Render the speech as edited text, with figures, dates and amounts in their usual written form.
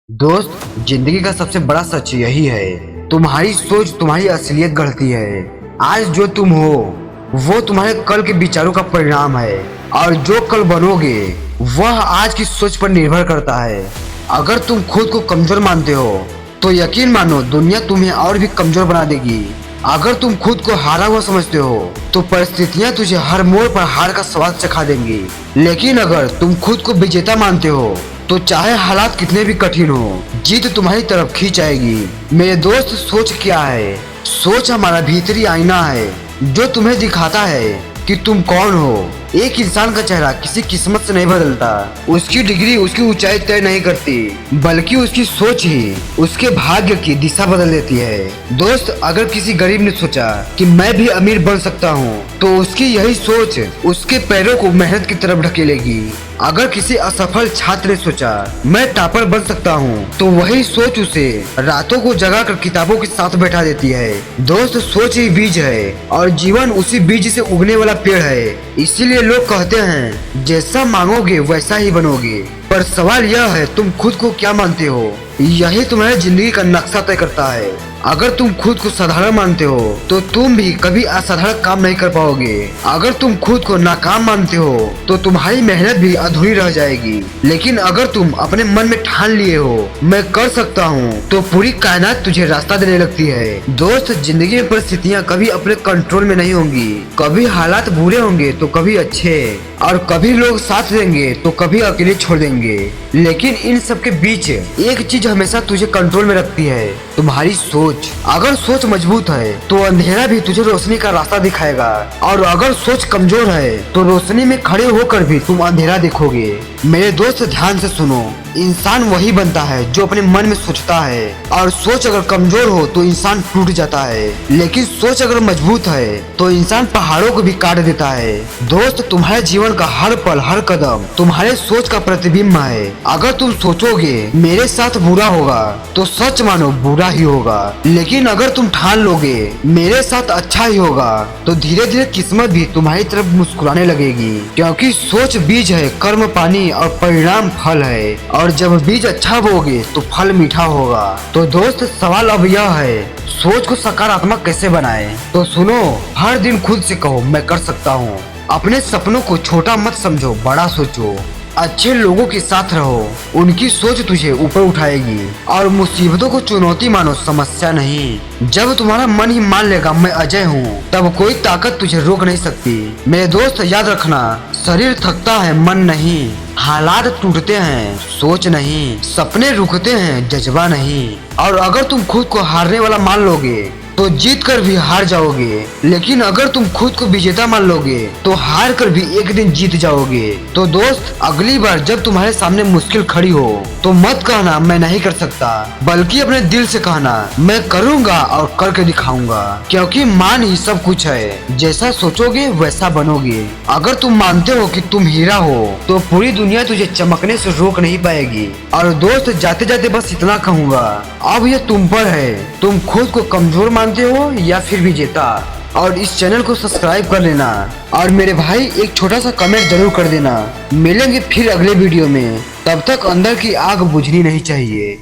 दोस्त, जिंदगी का सबसे बड़ा सच यही है, तुम्हारी सोच तुम्हारी असलियत गढ़ती है। आज जो तुम हो वो तुम्हारे कल के विचारों का परिणाम है, और जो कल बनोगे वह आज की सोच पर निर्भर करता है। अगर तुम खुद को कमजोर मानते हो तो यकीन मानो दुनिया तुम्हें और भी कमजोर बना देगी। अगर तुम खुद को हारा हुआ समझते हो तो परिस्थितियां तुझे हर मोड़ पर हार का स्वाद चखा देंगी। लेकिन अगर तुम खुद को विजेता मानते हो तो चाहे हालात कितने भी कठिन हो, जीत तुम्हारी तरफ खींच आएगी। मेरे दोस्त, सोच क्या है? सोच हमारा भीतरी आईना है जो तुम्हें दिखाता है कि तुम कौन हो। एक इंसान का चेहरा किसी किस्मत से नहीं बदलता, उसकी डिग्री उसकी ऊंचाई तय नहीं करती, बल्कि उसकी सोच ही उसके भाग्य की दिशा बदल देती है। दोस्त, अगर किसी गरीब ने सोचा कि मैं भी अमीर बन सकता हूँ तो उसकी यही सोच उसके पैरों को मेहनत की तरफ ढकेलेगी। अगर किसी असफल छात्र ने सोचा मैं टॉपर बन सकता हूँ तो वही सोच उसे रातों को जगाकर किताबों के साथ बैठा देती है। दोस्त, सोच ही बीज है और जीवन उसी बीज से उगने वाला पेड़ है। इसीलिए लोग कहते हैं जैसा मांगोगे वैसा ही बनोगे। पर सवाल यह है तुम खुद को क्या मानते हो, यही तुम्हारी जिंदगी का नक्शा तय करता है। अगर तुम खुद को साधारण मानते हो तो तुम भी कभी असाधारण काम नहीं कर पाओगे। अगर तुम खुद को नाकाम मानते हो तो तुम्हारी मेहनत भी अधूरी रह जाएगी। लेकिन अगर तुम अपने मन में ठान लिए हो मैं कर सकता हूँ तो पूरी कायनात तुझे रास्ता देने लगती है। दोस्त, जिंदगी में परिस्थितियाँ कभी अपने कंट्रोल में नहीं होंगी। कभी हालात बुरे होंगे तो कभी अच्छे, और कभी लोग साथ देंगे तो कभी अकेले छोड़ देंगे। लेकिन इन सब के बीच एक चीज हमेशा तुझे कंट्रोल में रखती है, तुम्हारी सोच। अगर सोच मजबूत है तो अंधेरा भी तुझे रोशनी का रास्ता दिखाएगा, और अगर सोच कमजोर है तो रोशनी में खड़े होकर भी तुम अंधेरा देखोगे। मेरे दोस्त, ध्यान से सुनो, इंसान वही बनता है जो अपने मन में सोचता है, और सोच अगर कमजोर हो तो इंसान टूट जाता है, लेकिन सोच अगर मजबूत है तो इंसान पहाड़ों को भी काट देता है। दोस्त, तुम्हारे जीवन का हर पल हर कदम तुम्हारे सोच का प्रतिबिंब है। अगर तुम सोचोगे मेरे साथ बुरा होगा तो सच मानो बुरा ही होगा, लेकिन अगर तुम ठान लोगे मेरे साथ अच्छा ही होगा तो धीरे धीरे किस्मत भी तुम्हारी तरफ मुस्कुराने लगेगी। क्योंकि सोच बीज है, कर्म पानी और परिणाम फल है, और जब बीज अच्छा बोगे तो फल मीठा होगा। तो दोस्त, सवाल अब यह है सोच को सकारात्मक कैसे बनाएं? तो सुनो, हर दिन खुद से कहो मैं कर सकता हूँ। अपने सपनों को छोटा मत समझो, बड़ा सोचो। अच्छे लोगों के साथ रहो, उनकी सोच तुझे ऊपर उठाएगी, और मुसीबतों को चुनौती मानो, समस्या नहीं। जब तुम्हारा मन ही मान लेगा मैं अजय हूँ तब कोई ताकत तुझे रोक नहीं सकती। मेरे दोस्त, याद रखना, शरीर थकता है मन नहीं, हालात टूटते हैं सोच नहीं, सपने रुकते हैं जज्बा नहीं। और अगर तुम खुद को हारने वाला मान लोगे तो जीत कर भी हार जाओगे, लेकिन अगर तुम खुद को विजेता मान लोगे तो हार कर भी एक दिन जीत जाओगे। तो दोस्त, अगली बार जब तुम्हारे सामने मुश्किल खड़ी हो तो मत कहना मैं नहीं कर सकता, बल्कि अपने दिल से कहना मैं करूँगा और करके दिखाऊंगा। क्योंकि मान ही सब कुछ है, जैसा सोचोगे वैसा बनोगे। अगर तुम मानते हो कि तुम हीरा हो तो पूरी दुनिया तुझे चमकने से रोक नहीं पाएगी। और दोस्त, जाते जाते बस इतना कहूँगा, अब ये तुम पर है, तुम खुद को कमजोर मानते हो या फिर विजेता। और इस चैनल को सब्सक्राइब कर लेना, और मेरे भाई एक छोटा सा कमेंट जरूर कर देना। मिलेंगे फिर अगले वीडियो में, तब तक अंदर की आग बुझनी नहीं चाहिए।